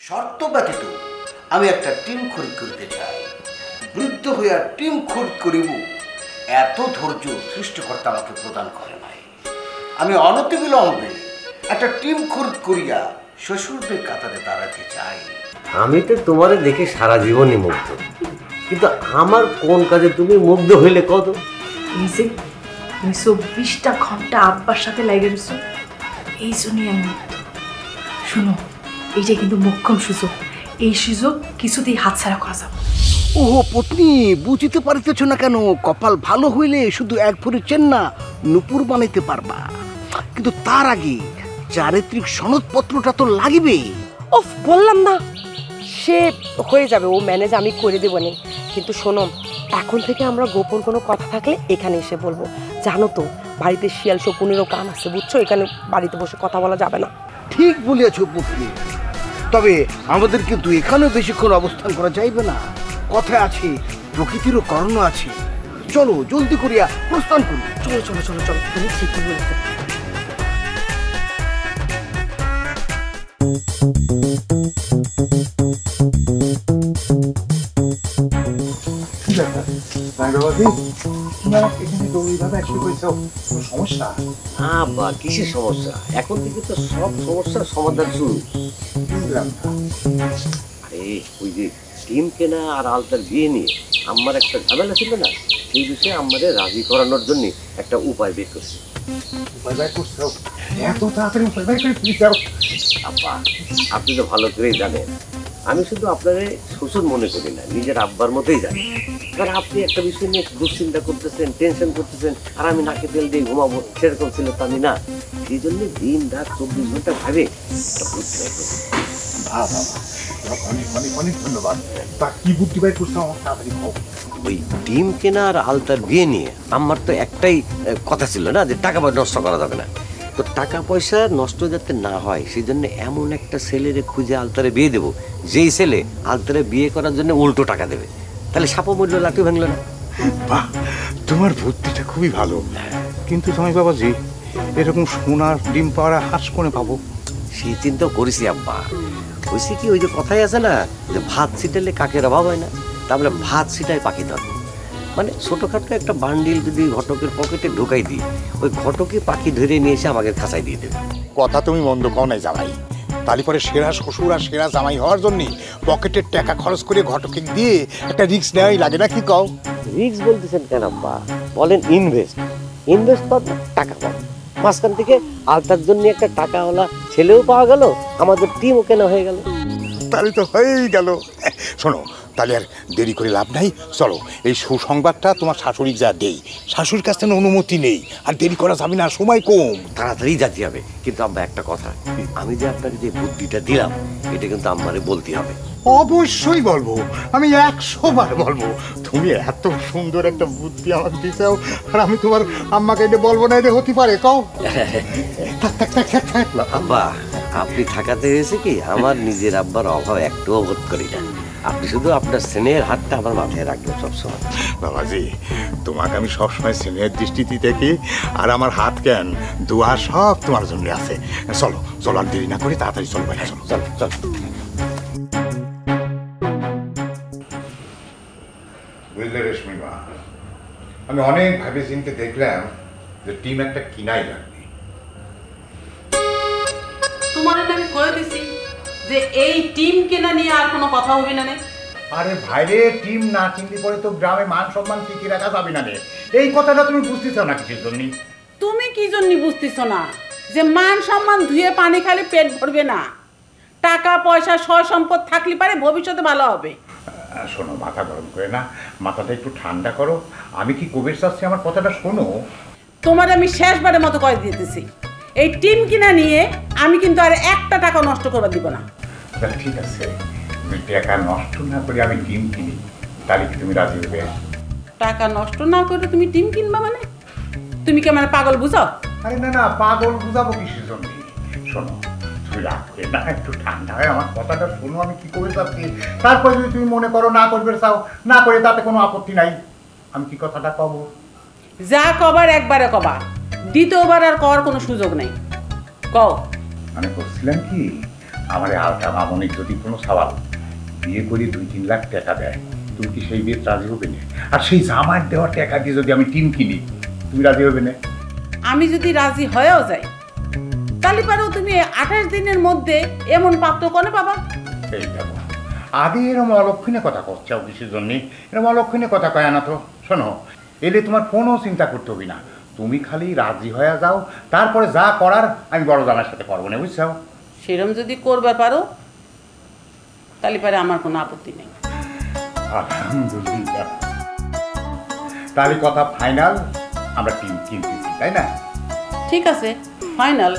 শর্ত ব্যতীত আমি একটা টিম খরিদ করিতে চাই। বৃদ্ধ হইয়া টিম খরিদ করিব এত ধৈর্য সৃষ্টিকর্তা আমাকে প্রদান করে নাই। আমি অনতিবিলম্বে একটা টিম খরিদ করিয়া শ্বশুরদের কাতারে দাঁড়াতে চাই। আমি তো তোমারে দেখে সারা জীবনই মুগ্ধ, কিন্তু আমার কোন কাজে তুমি মুগ্ধ হইলে কত? এই যে তুমি 24টা ঘন্টা আব্বার সাথে লাগে গেছো, এই জন্যই আমি মুগ্ধ। শুনো, এইটা কিন্তু মোক্ষম সুযোগ, এই সুযোগ কিছুতেই হাতছাড়া করা যাবে। ওহো পত্নী, বুঝিতে পারিতেছ না কেন? কপাল ভালো হইলে শুধু এক ভরি চেন্না নুপুর বানাইতে পারবা, কিন্তু তার আগে চারিত্রিক সনদপত্রটা তো লাগিবে। ওফ, বললাম না সে হয়ে যাবে, ও ম্যানেজ আমি করে দেবো না। কিন্তু শোনো, এখন থেকে আমরা গোপন কোনো কথা থাকলে এখানে এসে বলবো। জানো তো বাড়িতে শিয়াল শকুনেরও কান আছে, বুঝছো? এখানে বাড়িতে বসে কথা বলা যাবে না। ঠিক বলিয়াছ পত্নী, তবে আমাদের কিন্তু এখানেও বেশিক্ষণ অবস্থান করা যাইবে না। কথায় আছে প্রকৃতিরও কর্ণ আছে। চলো জলদি করিয়া প্রস্থান করি। চলো চলো চলো চলো, তুমি ঠিকই বলেছো। কিসের সমস্যা? এখন থেকে তো সব সমস্যার সমাধান শুরু। আরে ওই যে টিম কেনা আর আলতার বিয়ে নিয়ে আমার একটা ঝামেলা ছিল না, সেই বিষয়ে আমাদের রাজি করানোর জন্য একটা উপায় বের করছি। আব্বা, আপনি তো ভালো করেই জানেন আমি শুধু আপনারে শ্বশুর মনে করি না, নিজের আব্বার মতোই জানি। কারণ আপনি একটা বিষয় নিয়ে দুশ্চিন্তা করতেছেন, টেনশন করতেছেন, আর আমি নাকে তেল দিয়ে ঘুমাবো সেরকম ছিল তো আমি না। সেই জন্য দিন রাত 24 ঘন্টা ভাবে একটা বুদ্ধি বের করছি। অনেক ধন্যবাদ। তা কি বুদ্ধি বের করছো আমার তাড়াতাড়ি কও। ওই টিম কেনা আর আলতার বিয়ে নিয়ে আমার তো একটাই কথা ছিল না, যে টাকা পয়সা নষ্ট করা যাবে না। তো টাকা পয়সা নষ্ট যাতে না হয় সেই জন্য এমন একটা ছেলেরে খুঁজে আলতারে বিয়ে দেবো, যেই ছেলে আলতারে বিয়ে করার জন্য উল্টো টাকা দেবে। তাহলে সাপও মূল্য লাঠি ভাঙলো না। বাহ, তোমার বুদ্ধিটা খুবই ভালো। কিন্তু জামাই বাবাজি, এরকম সোনার ডিম পাড়া হাঁস কোনে পাবো? সেই চিন্তা করেছি আব্বা। হয়েছে কি, ওই যে কথাই আছে না, যে ভাত ছিটালে কাকের অভাব হয় না, তাহলে ভাত ছিটায় পাখি ধরবো। মানে ছোটখাটো একটা বান্ডিল যদি ঘটকের পকেটে ঢুকাই দিই, ওই ঘটকে পাখি ধরে নিয়ে এসে আমাকে খাঁচাই দিয়ে দেবে। কথা তুমি মন্দ কও নাই জামাই। তালি পরে সেরা শ্বশুর আর সেরা জামাই হওয়ার জন্য পকেটের টাকা খরচ করে ঘটকে দিয়ে একটা রিস্ক নেওয়াই লাগে না, কি কও? রিস্ক বলতেছেন কেন আব্বা? বলেন ইনভেস্ট। ইনভেস্ট করবো, টাকা পাবো। মাঝখান থেকে আলতার জন্য একটা টাকাওয়ালা ছেলেও পাওয়া গেল, আমাদের টিমও কেনা হয়ে গেল। তাহলে তো হয়েই গেল। শোনো, তাহলে আর দেরি করে লাভ নাই, চলো এই সুসংবাদটা তোমার শাশুড়ি যা দেই। শাশুড়ির কাছ থেকে অনুমতি নেই, আর দেরি করা যাবে না, সময় কম। তাড়াতাড়ি যেতে হবে। কিন্তু আব্বা একটা কথা, আমি যে আপনাকে যে বুদ্ধিটা দিলাম এটা কিন্তু আম্মারে বলতে হবে। অবশ্যই বলবো, আমি 100 বার বলবো। তুমি এত সুন্দর একটা বুদ্ধি আমাকে দিতেও, আর আমি তোমার আম্মাকে এটা বলবো না, এটা হতে পারে? কও। আব্বা, আপনি থাকাতে হয়েছে কি, আমার নিজের আব্বার অভাব একটুও বোধ করি না। আপনি শুধু আপনার স্নেহের হাতটা আমার মাথায় রাখবেন সবসময়। বাবাজি, তোমাকে আমি সবসময় স্নেহের দৃষ্টিতে দেখি, আর আমার হাত কেন দোয়া সব তোমার জন্য আছে। চলো চলো, আর দেরি না করে তাড়াতাড়ি চলো ভাই, চলো চলো চলো। বুঝলে রেশমি মা, আমি অনেক ভাবে চিনতে দেখলাম যে টিম একটা কিনাই লাগবে। তোমার আমি কয়ে দিছি যে এই টিম কেনা নিয়ে আর কোনো কথা হবে না। আরে ভাইরে, টিম না চিনতে পরে তো গ্রামে মান সম্মান টিকিয়ে রাখা যাবে না। এই কথাটা তুমি বুঝতেছ না কিসের জন্য? তুমি কি জন্য বুঝতেছ না যে মান সম্মান ধুয়ে পানি খালি পেট ভরবে না, টাকা পয়সা সয় সম্পদ থাকলে পারে ভবিষ্যতে ভালো হবে। শোনো, মাথা গরম করে না, মাথাটা একটু ঠান্ডা করো। আমি কি কবির চাচ্ছি, আমার কথাটা শোনো। তোমার আমি শেষবারের মতো কয়ে দিতেছি, এই টিম কিনা নিয়ে আমি কিন্তু আর একটা টাকা নষ্ট করবা দিব না। ঠিক আছে, তুমি টাকা নষ্ট না করে আমি টিম কিনি, তাহলে কি তুমি রাজি হবে? টাকা নষ্ট না করে তুমি টিম কিনবা মানে? তুমি কি আমার পাগল বুঝাও? আরে না না, পাগল বুঝাবো কিসের জন্য? শোনো, তুমি রাগ করে না, একটু ঠান্ডা হয়, আমার কথাটা শোনো। আমি কি করে চাচ্ছি, তারপরে যদি তুমি মনে করো না করবে চাও, না করে তাতে কোনো আপত্তি নাই। আমি কি কথাটা কব? যা কবার একবারে কবা, দ্বিতীয়বার আর কর কোনো সুযোগ নেই। কও। মানে বলছিলাম কি, আমার আলটা মামনিক যদি কোনো সওয়াল বিয়ে করি 2-3 লাখ টাকা দেয়, তুমি কি সেই বিয়ে রাজি হবে না? আর সেই জামার দেওয়ার টাকা দিয়ে যদি আমি টিম কিনি, তুমি রাজি হবে না? আমি যদি রাজি হয়েও যাই তাহলে পারো তুমি 28 দিনের মধ্যে এমন পাত্র কোনে পাবা? এই দেখো, আগে এরম অলক্ষণে কথা করছাও কিসের জন্যে? এরম অলক্ষণে কথা কয় না তো। শোনো, এলে তোমার কোনো চিন্তা করতে হবে না, তুমি খালি রাজি হয়ে যাও, তারপরে যা করার আমি বড় জামার সাথে করবো না, বুঝছো? সেরম যদি করবে পারো তাহলে পারে আমার কোনো আপত্তি নেই। আলহামদুলিল্লাহ, তাহলে কথা ফাইনাল, আমরা টিম কিনতেছি, তাই না? ঠিক আছে, ফাইনাল।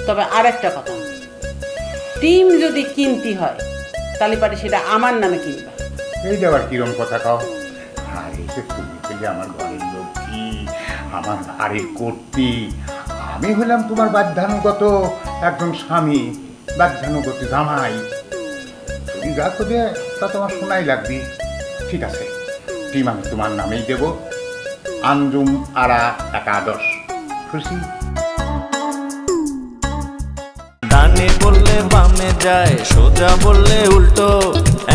তবে আরেকটা কথা, টিম যদি কিনতে হয় তাহলে পারে সেটা আমার নামে কিনবা। এই যাবার কিরম কথা কাও? আরে তুমি পেলে আমার ঘরের লক্ষ্মী, আমার ঘরে করতি, আমি হলাম তোমার বাধ্যানুগত একজন স্বামী, বাধ্যানুগত জামাই। তুমি যা করবে তা তোমার শোনাই লাগবে। ঠিক আছে, টিম আমি তোমার নামেই দেব, আঞ্জুম আরা একাদশ। খুশি? ডানে বললে বামে যায়, সোজা বললে উল্টো,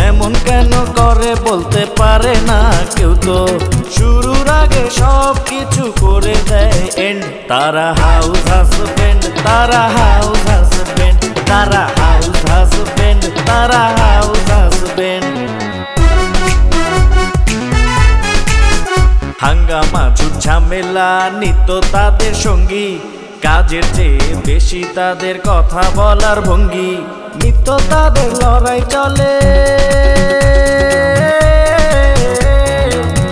এমন কেন করে বলতে পারে না কেউ তো। শুরুর আগে সব কিছু করে দেয় এন্ড, তারা হাউস হাজবেন্ড, তারা হাউস হাজবেন্ড, তারা হাউস হাজবেন্ড, তারা হাউস হাজবেন্ড। হাঙ্গামা ঝুট ঝামেলা নিত্য তাদের সঙ্গী, কাজের চেয়ে বেশি তাদের কথা বলার ভঙ্গি, নিত্য তাদের লড়াই চলে,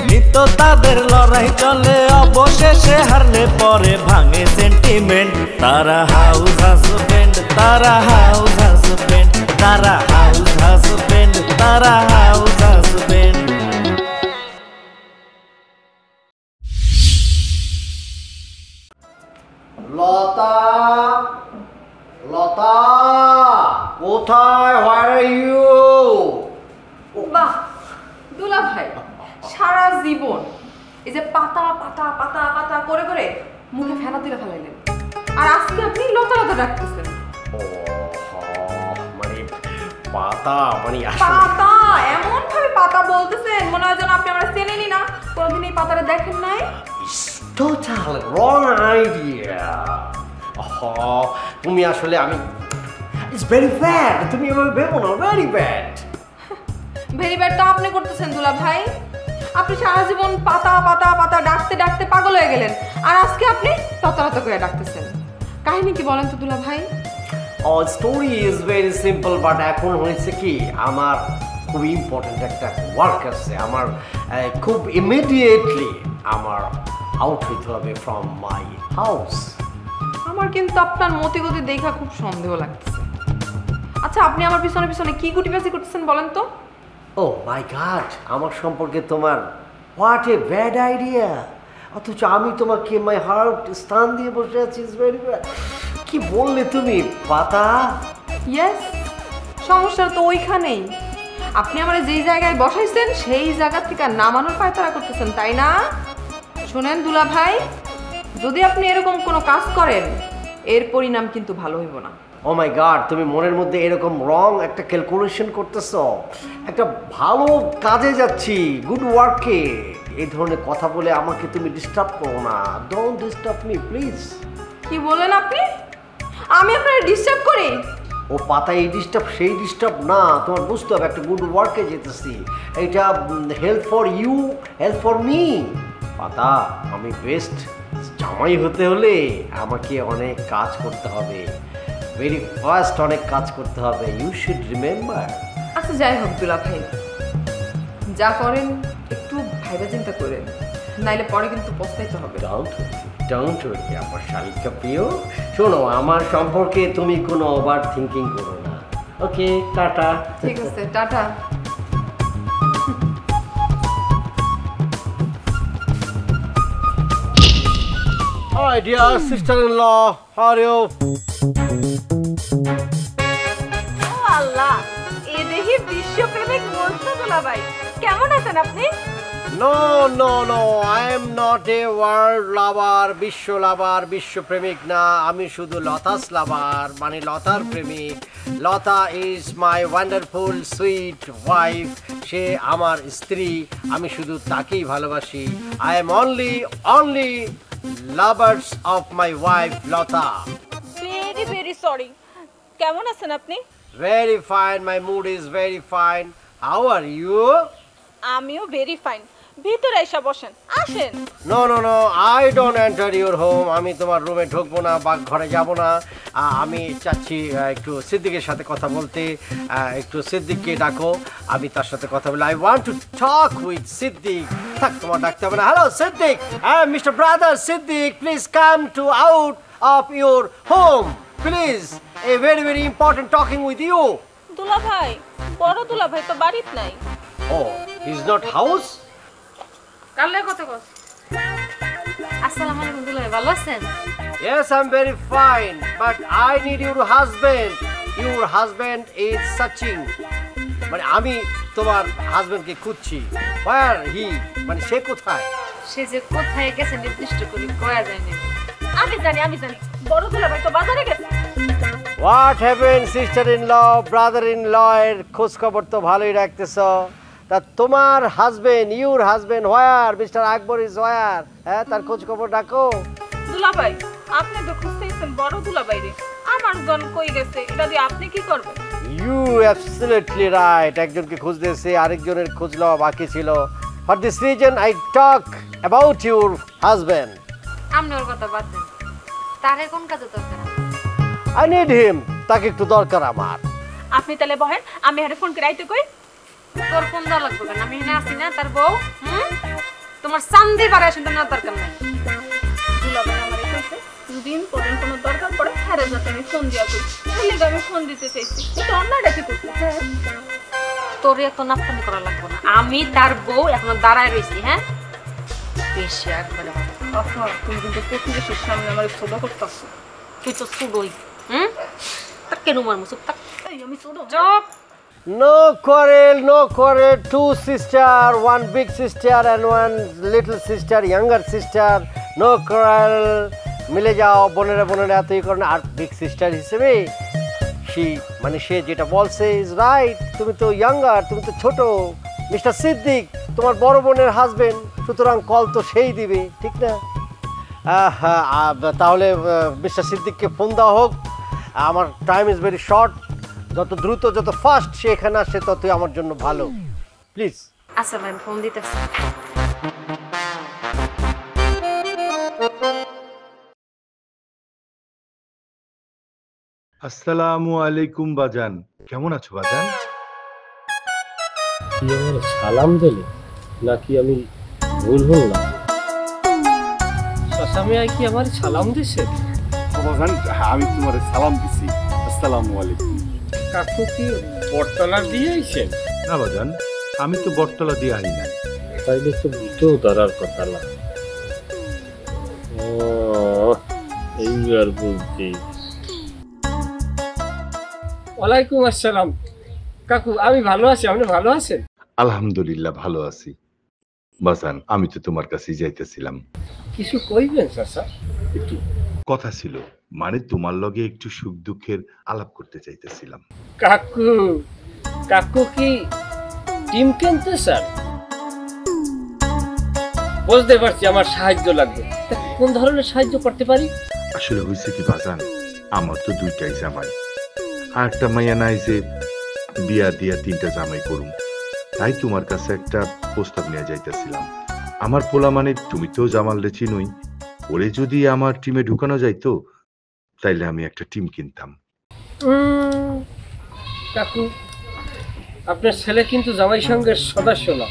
নিত্য তাদের লড়াই চলে, অবশেষে হারলে পরে ভাঙে সেন্টিমেন্ট। তারা হাউস হাজবেন্ড, তারা হাউস হাজবেন্ড, তারা হাউস হাজবেন্ড, তারা হাউস হাজবেন্ড। লতা, লতা, কোথায়? হোয়ার আর ইউ? বাহ দুলা ভাই, সারা জীবন এই যে পাতা পাতা পাতা পাতা করে করে মুখে ফেনা তুলে ফেলাইলেন, আর আজকে আপনি লতা লতা ডাকতেছেন। মানে পাতা মানে পাতা এমন ভাবে পাতা বলতেছেন মনে হয় যেন আপনি আমরা চেনেনি না, কোনোদিন এই পাতাটা দেখেন নাই। টোটাল রং আইডিয়া। তুমি আসলে আমি ইটস ভেরি ব্যাড, তুমি এভাবে ভেবো না, ভেরি ব্যাড। ভেরি ব্যাড তো আপনি করতেছেন দুলা ভাই, আপনি সারা জীবন পাতা পাতা পাতা ডাকতে ডাকতে পাগল হয়ে গেলেন, আর আজকে আপনি লতা লতা করে ডাকতেছেন। কাহিনী কি বলেন তো দুলা ভাই? Story is very simple, but এখন হয়েছে কি, আমার খুব ইম্পর্টেন্ট একটা ওয়ার্ক আছে, আমার খুব ইমিডিয়েটলি আমার আউট হইতে হবে ফ্রম মাই হাউস। আমার কিন্তু আপনার মতিগতি দেখা খুব সন্দেহ লাগতেছে। আচ্ছা, আপনি আমার পিছনে পিছনে কি গুটিবাজি করতেছেন বলেন তো? ও মাই গড, আমার সম্পর্কে তোমার হোয়াট এ ব্যাড আইডিয়া, অথচ আমি তোমাকে মাই হার্ট স্থান দিয়ে বসে আছি। Very bad. কি বললে তুমি পাতা? ইয়েস, সমস্যা তো ওইখানেই। আপনি আমার যেই জায়গায় বসাইছেন সেই জায়গা থেকে নামানোর পায়তারা করতেছেন, তাই না? শোনেন দুলা ভাই, যদি আপনি এরকম কোনো কাজ করেন এর পরিণাম কিন্তু ভালো হইব না। ও মাই গড, তুমি মনের মধ্যে এরকম রং একটা ক্যালকুলেশন করতেছো। একটা ভালো কাজে যাচ্ছি, গুড ওয়ার্কে, এই ধরনের কথা বলে আমাকে তুমি ডিস্টার্ব করো না। Don't disturb me please. কি বলেন আপনি? আমি আপনার ডিস্টার্ব করি? ও পাতা, এই ডিস্টার্ব সেই ডিস্টার্ব না, তোমার বুঝতে হবে একটা গুড ওয়ার্কে যেতেছি, এটা help for you, help for me. পাতা, আমি বেস্ট জামাই হতে হলে আমাকে অনেক কাজ করতে হবে, ভেরি ফার্স্ট অনেক কাজ করতে হবে, ইউ শুড রিমেম্বার। আচ্ছা যাই হোক দুলা ভাই, যা করেন একটু ভাইবা চিন্তা করেন, নাইলে পরে কিন্তু পস্তাইতে হবে। ডোন্ট ওয়ারি আমার শালিকা প্রিয়, শোনো, আমার সম্পর্কে তুমি কোনো ওভার থিঙ্কিং করো না। Okay, tata. ঠিক আছে, tata. Hi dear sister-in-law, how are you? Allah, এ দেখি বিশ্বপ্রেমিক মস্ত দুলা ভাই, কেমন আছেন আপনি? No no no, I am not a world lover, বিশ্ব লাভার, বিশ্বপ্রেমিক না। আমি শুধু লতাস লাভার, মানে লতার প্রেমিক। Lata is my wonderful sweet wife. সে আমার স্ত্রী, আমি শুধু তাকেই ভালোবাসি। I am only lovers of my wife Lata. Very very sorry. কেমন আছেন আপনি? Very fine, my mood is very fine. How are you? আমিও ভেরি ফাইন। ভিতরে এসে বসেন, আসেন। No no no, I don't enter your home. আমি তোমার রুমে ঢুকবো না বা ঘরে যাব না। আমি চাচ্ছি একটু সিদ্দিকের সাথে কথা বলতে। একটু সিদ্দিককে ডাকো, আমি তার সাথে কথা বলি। I want to talk with Siddique. থাক, তোমার ডাকতে হবে না। Hello Siddique, mister brother Siddique, please come to out of your home please. A very very important talking with you. দুলা ভাই, বড় দুলা ভাই তো বাড়িতে নাই। ও, হি ইজ নট হাউস? কালে কথা কস। আসসালামু আলাইকুম দুলা ভাই, ভালো আছেন? Yes, I'm very fine, but I need your husband. Your husband is searching. মানে আমি তোমার হাজবেন্ডকে খুঁজছি। Where he? মানে সে কোথায়? সে যে কোথায় গেছে নির্দিষ্ট করে কয়া যায় না। আমি জানি। বড় দুলা ভাই তো বাজারে গেছে। What happened, sister-in-law, brother-in-law এর খোঁজ খবর তো ভালোই রাখতেছ। তা তোমার husband, your husband where? Mr. Akbar is where? হ্যাঁ, তার খোঁজ খবর ডাকো। দুলা ভাই, আপনি তো খুঁজতেছেন বড় দুলা ভাইরে। আমার জন কই গেছে, এটা দিয়ে আপনি কি করবেন? You absolutely right. একজনকে খুঁজতেছে, আরেকজনের খোঁজ লওয়া বাকি ছিল। For this reason I talk about your husband. আপনি ওর কথা বাদ দেন। তারে কোন কাজে দরকার? I need him. তাকে একটু দরকার আমার। আপনি তাহলে বহেন, আমি আরে ফোন করে আইতে কই। তোর ফোন দেওয়া লাগবে কেন? আমি এখানে আসি না, তার বউ। তোমার চান্দি বাড়া শুনতে না দরকার নাই। দুলা ভাই আমারে কইছে দিন পরেন কোনো দরকার পড়ে হারে যাতে আমি ফোন দিয়া কই। তাহলে আমি ফোন দিতে চাইছি। এটা অন্যটা কি করতে? তোর এত নাফতানি করা লাগবে না। আমি তার বউ এখনো দাঁড়ায় রইছি। হ্যাঁ, বেশি একবারে আহা, তুমি কিন্তু প্রতিবেশীর সামনে আমার ছোট করতেছো। তুই তো ছুডোই। তাক কেন মার মুসুক তাক। এই আমি ছোট। চুপ। No quarrel, no quarrel. Two sister, one big sister and one little sister, younger sister. No quarrel. মিলে যাও, বোনেরা এতই করে না। আর বিগ সিস্টার হিসেবে মানে সে যেটা বলছে ইজ রাইট। তুমি তো ইয়াঙ্গার, তুমি তো ছোট। মিস্টার সিদ্দিক তোমার বড় বোনের হাজবেন্ড, সুতরাং কল তো সেই দিবে, ঠিক না? তাহলে মিস্টার সিদ্দিককে ফোন দেওয়া হোক। আমার টাইম ইজ ভেরি শর্ট। যত দ্রুত, যত ফাস্ট সে এখানে আসে ততই আমার জন্য ভালো। প্লিজ। আচ্ছা ভাই, ফোন দিতেছি। আসসালামু আলাইকুম বাজান, কেমন আছো বাজান? কি আমার সালাম দিলে নাকি আমি ভুল হলাম? শাসামি আই কি আমার সালাম দিছে? বাজান, আমি তোমার সালাম দিছি। আসসালামু আলাইকুম। কাকু কি বটতলা দিয়ে আইছেন? না বাজান, আমি তো বটতলা দিয়ে আই নাই। তাইলে তো বুঝতেও ধরার কথা না। ও এই আর বুঝছি। ওয়ালাইকুম আসসালাম কাকু, আমি ভালো আছি। আপনি ভালো আছেন? আলহামদুলিল্লাহ ভালো আছি। বাজান, আমি তো তোমার কাছে যাইতেছিলাম। কিছু কইবেন চাচা? একটু কথা ছিল, মানে তোমার লগে একটু সুখ দুঃখের আলাপ করতে চাইতেছিলাম। কাকু, কাকু কি টিম কিনতে স্যার? বুঝতে পারছি আমার সাহায্য লাগবে। কোন ধরনের সাহায্য করতে পারি? আসলে হয়েছে কি বাজান, আমার তো দুইটাই জামাই, আর একটা মাইয়া নাই যে বিয়া দিয়া তিনটা জামাই করুম। তাই তোমার কাছে একটা প্রস্তাব নিয়ে যাইতেছিলাম। আমার পোলা, মানে তুমি তো জামালরে চিনোই, ওরে যদি আমার টিমে ঢুকানো যাইতো তাইলে আমি একটা টিম কিনতাম। কাকু, আপনার ছেলে কিন্তু জামাই সঙ্গের সদস্য না,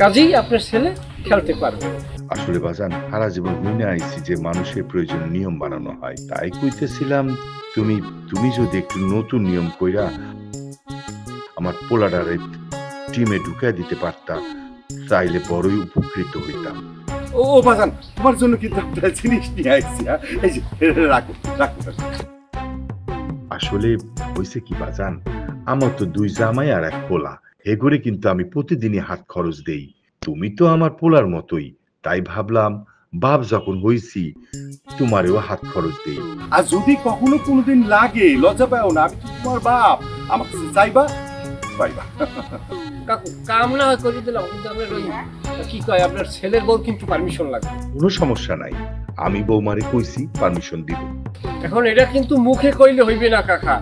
কাজেই আপনার ছেলে খেলতে পারবে। আসলে বাজান, সারা জীবন হইনে আইছি যে মানুষের প্রয়োজন নিয়ম বানানো হয়, তাই কইতেছিলাম তুমি যদি একটু নতুন নিয়ম কইরা আমার পোলাডারে টিমে ঢুকাই দিতে পারতা তাইলে বড়ই উপকৃত হইতাম। ও বাজান, তোমার জন্য কিন্তু একটা জিনিস নিয়ে আইছি। এই যে রাখো রাখো। আসলে হইছে কি বাজান, আমার তো দুই জামাই আর এক পোলা, এগুরে কিন্তু আমি প্রতিদিনই হাত খরচ দেই। তুমি তো আমার পোলার মতোই, তাই ভাবলাম বাপ যখন হইছি তোমারেও হাত খরচ দেই। আর যদি কখনো কোনোদিন লাগে লজ্জা পাও না, আমি তো তোমার বাপ, আমার কাছে চাইবা পাইবা। কাকু কাম না হয় করে দিলাম, কিন্তু আপনার ওই কি কয় আপনার ছেলের বউ কিন্তু পারমিশন লাগবে। কোনো সমস্যা নাই, আমি বৌমারে কইছি পারমিশন দিব। এখন এটা কিন্তু মুখে কইলে হইবে না কাকা,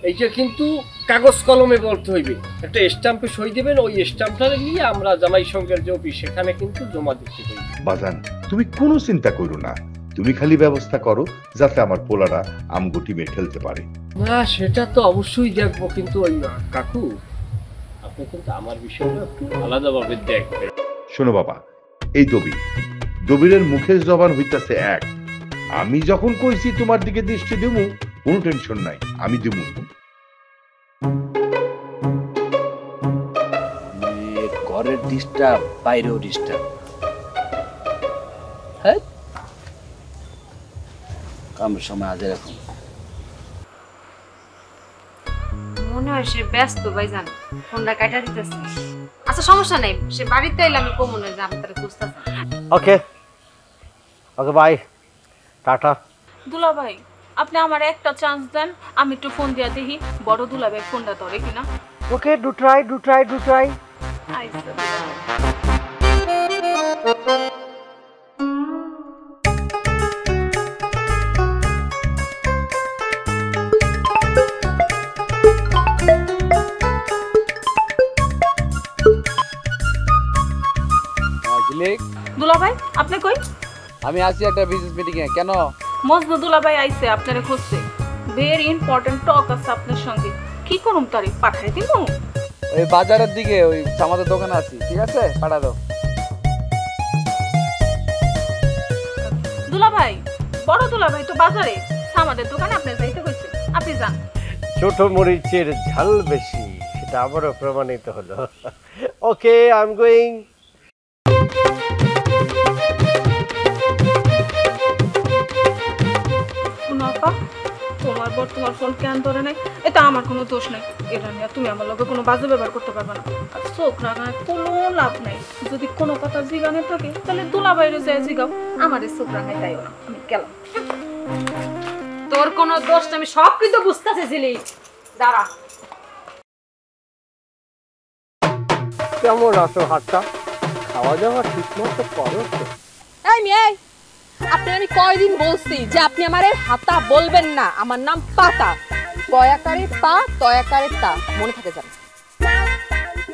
এইটা কিন্তু কাগজ কলমে বলতে হইবে। একটা স্ট্যাম্পে সই দিবেন, ওই স্ট্যাম্পটা নিয়ে আমরা জামাই সঙ্গের যে অফিস সেখানে কিন্তু জমা দিতে হইবে। বাজান তুমি কোনো চিন্তা করো না, তুমি খালি ব্যবস্থা করো যাতে আমার পোলারা আমগো টিমে খেলতে পারে। না সেটা তো অবশ্যই দেখবো, কিন্তু ওই কাকু আপনি কিন্তু আমার বিষয়টা একটু আলাদাভাবে দেখবেন। শোনো বাবা, এই দবিরের মুখের জবান হইতাছে এক। আমি যখন কইছি তোমার দিকে দৃষ্টি দেবো, কোনো টেনশন নাই, আমি দেবো। ঘরের ডিস্টার্ব, বাইরেও ডিস্টার্ব। হ্যাঁ কামের সময় আজ এরকম মনে হয় সে ব্যস্ত ভাইজান, ফোনটা কাটা দিতেছে। আচ্ছা সমস্যা নাই, সে বাড়িতে এলে আমি কমনে যে আমি তারা খুঁজতেছি। ওকে ওকে বাই, টাটা। দুলা ভাই আপনি আমার একটা চান্স দেন, আমি একটু ফোন দিয়া দেখি বড় দুলা ভাই ফোনটা ধরে কিনা। Okay do try. আইসা দুলা ভাই আপনি কই? আমি আছি একটা বিজনেস মিটিং এ। কেন? মজনু দুলা ভাই আইছে আপনারে খুঁজছে, ভেরি ইম্পর্টেন্ট টক আছে আপনার সঙ্গে। কি করুম তারে, পাঠাই দিব? ওই বাজারের দিকে ওই আমাদের দোকানে আছি, ঠিক আছে পাঠা দাও। দুলা ভাই, বড় দুলা ভাই তো বাজারে, আমাদের দোকানে আপনি যাইতে কইছে, আপনি যান। ছোট মরিচের ঝাল বেশি, সেটা আবারও প্রমাণিত হলো। Okay I am going. তোমার বর তোমার ফোন কেন ধরে নাই, এটা আমার কোনো দোষ নাই। এটা নিয়ে তুমি আমার লগে কোনো বাজে ব্যবহার করতে পারবে না। আর চোখ রাখায় কোনো লাভ নাই। যদি কোনো কথা জিগানে থাকে তাহলে দুলা বাইরে যায় জিগাও, আমার চোখ রাখায় তাইও না। আমি গেলাম। তোর কোনো দোষ আমি সব কিন্তু বুঝতেছিলি। দাঁড়া। কেমন আছো হাতটা? খাওয়া দাওয়া ঠিক মতো করো তো? এই মেয়ে, আপনি আমি কয়দিন বলছি যে আপনি আমারে হাতা বলবেন না, আমার নাম পাতা। পয়াকারে পা, তয়াকারে তা, মনে থাকে যাবে।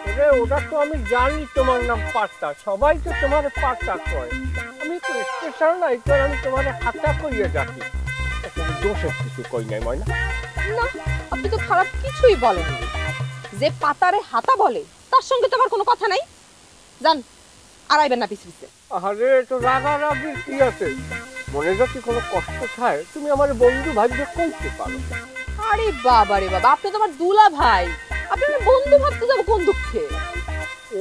আরে ওটা তো আমি জানি তোমার নাম পাতা, সবাই তো তোমার পাতা কয়। আমি তো স্পেশাল নাই, তো আমি তোমার হাতা কইয়া ডাকি। দোষের কিছু কই নাই ময়না। না, আপনি তো খারাপ কিছুই বলেননি। যে পাতারে হাতা বলে তার সঙ্গে তো আমার কোনো কথা নাই। জান, আড়াইবেন না পিছে পিছে। আরে তো রাগারাগি কি আছে? মনে যদি কোনো কষ্ট থাকে তুমি আমার বন্ধু ভাববে কইতে পারো। আরে বাবা রে বাবা, আপনি তো আমার দুলা ভাই, আপনি আমার বন্ধু ভাবতে যাবো কোন দুঃখে?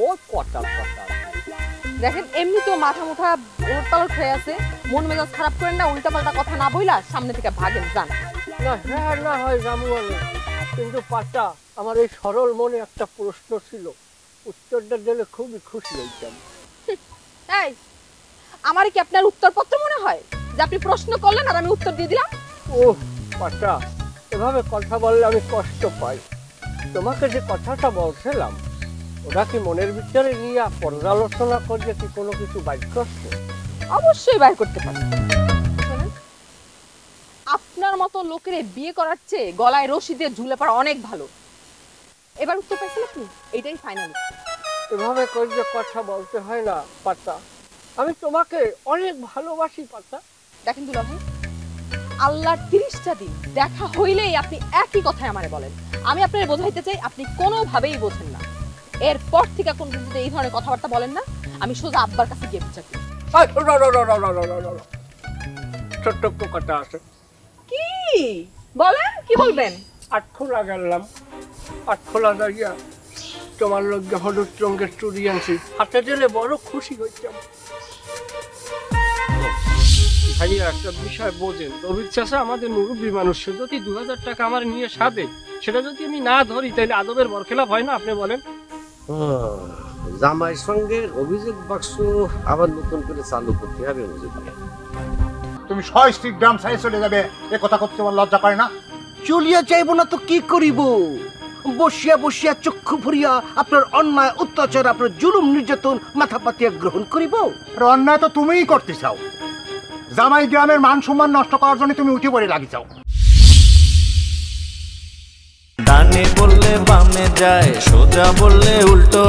ও কথা দেখেন এমনি তো মাথা মুঠা ওলটপালট হয়ে আছে, মন মেজাজ খারাপ করেন না, উল্টাপাল্টা কথা না বইলা সামনে থেকে ভাগেন। যান। না হ্যাঁ না হয় রামু, কিন্তু পাতা আমার এই সরল মনে একটা প্রশ্ন ছিল, উত্তরটা দিলে খুবই খুশি হইতাম। এই, আমার কি আপনার উত্তরপত্র মনে হয় যে আপনি প্রশ্ন করলেন আর আমি উত্তর দিয়ে দিলাম? ও পাতা, এভাবে কথা বললে আমি কষ্ট পাই। তোমাকে যে কথাটা বলছিলাম ওটা কি মনের ভিতরে নিয়ে পর্যালোচনা করলে কি কোনো কিছু বাইর করছে? অবশ্যই বাইর করতে পারেন। আপনার মতো লোকের বিয়ে করার চেয়ে গলায় রশি দিয়ে ঝুলে পড়া অনেক ভালো। এবার উত্তর পাইছেন আপনি, এটাই ফাইনাল। এভাবে করে কথা বলতে হয় না পাতা, আমি তোমাকে অনেক ভালোবাসি পাতা। দেখেন দুলা ভাই, আল্লাহর 30টা দিন দেখা হইলেই আপনি একই কথাই আমারে বলেন। আমি আপনারে বোঝাইতে চাই, আপনি কোনোভাবেই বোঝেন না। এরপর থেকে কোন যদি এই ধরনের কথাবার্তা বলেন না, আমি সোজা আব্বার কাছে গিয়ে বিচার করি। ছোট্ট কথা আছে। কি বলেন? কি বলবেন? আটখোলা গেলাম, আটখোলা যাইয়া তোমার লগে হলুদ রঙের চুড়ি আনছি, হাতে দিলে বড় খুশি হইতাম। ভাইয়া একটা বিষয় বোঝেন, রবির চাষা আমাদের মুরব্বী মানুষ, যদি 2000 টাকা আমার নিয়ে সাধে, সেটা যদি আমি না ধরি তাহলে আদবের বরখেলাপ হয় না? আপনি বলেন। জামাইয়ের সঙ্গে অভিযোগ বাক্স আবার নতুন করে চালু করতে হবে হুজুর মিয়া। তুমি 6 গ্রাম সাইজ চলে যাবে এ কথা করতে তোমার লজ্জা করে না? চলিয়া যাইব না তো কি করিব? বসিয়া বসিয়া চক্ষু ভরিয়া আপনার অন্যায় অত্যাচার, আপনার জুলুম নির্যাতন মাথা পাতিয়া গ্রহণ করিব? অন্যায় তো তুমিই করতে চাও। জামাই গ্রামের মান সম্মান নষ্ট করার জন্য তুমি উঠে পড়ে লাগি চাও। ডানে বললে বামে যায়, সোজা বললে উল্টো,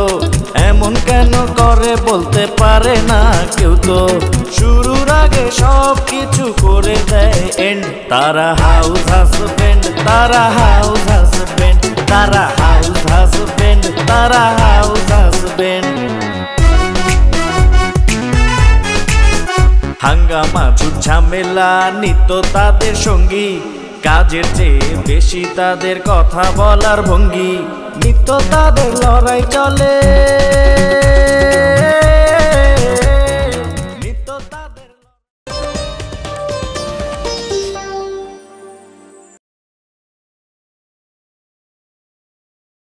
এমন কেন করে বলতে পারে না কেউ তো। শুরুর আগে সব কিছু করে দেয় এন্ড, তারা হাউস হাজবেন্ড, তারা হাউস হাজবেন্ড, তারা হাউস হাজবেন্ড, তারা হাউস হাজবেন্ড। হাঙ্গামা ঝামেলা নিত্য তাদের সঙ্গী, কাজের চেয়ে বেশি তাদের কথা বলার ভঙ্গি, নিত্য তাদের লড়াই চলে।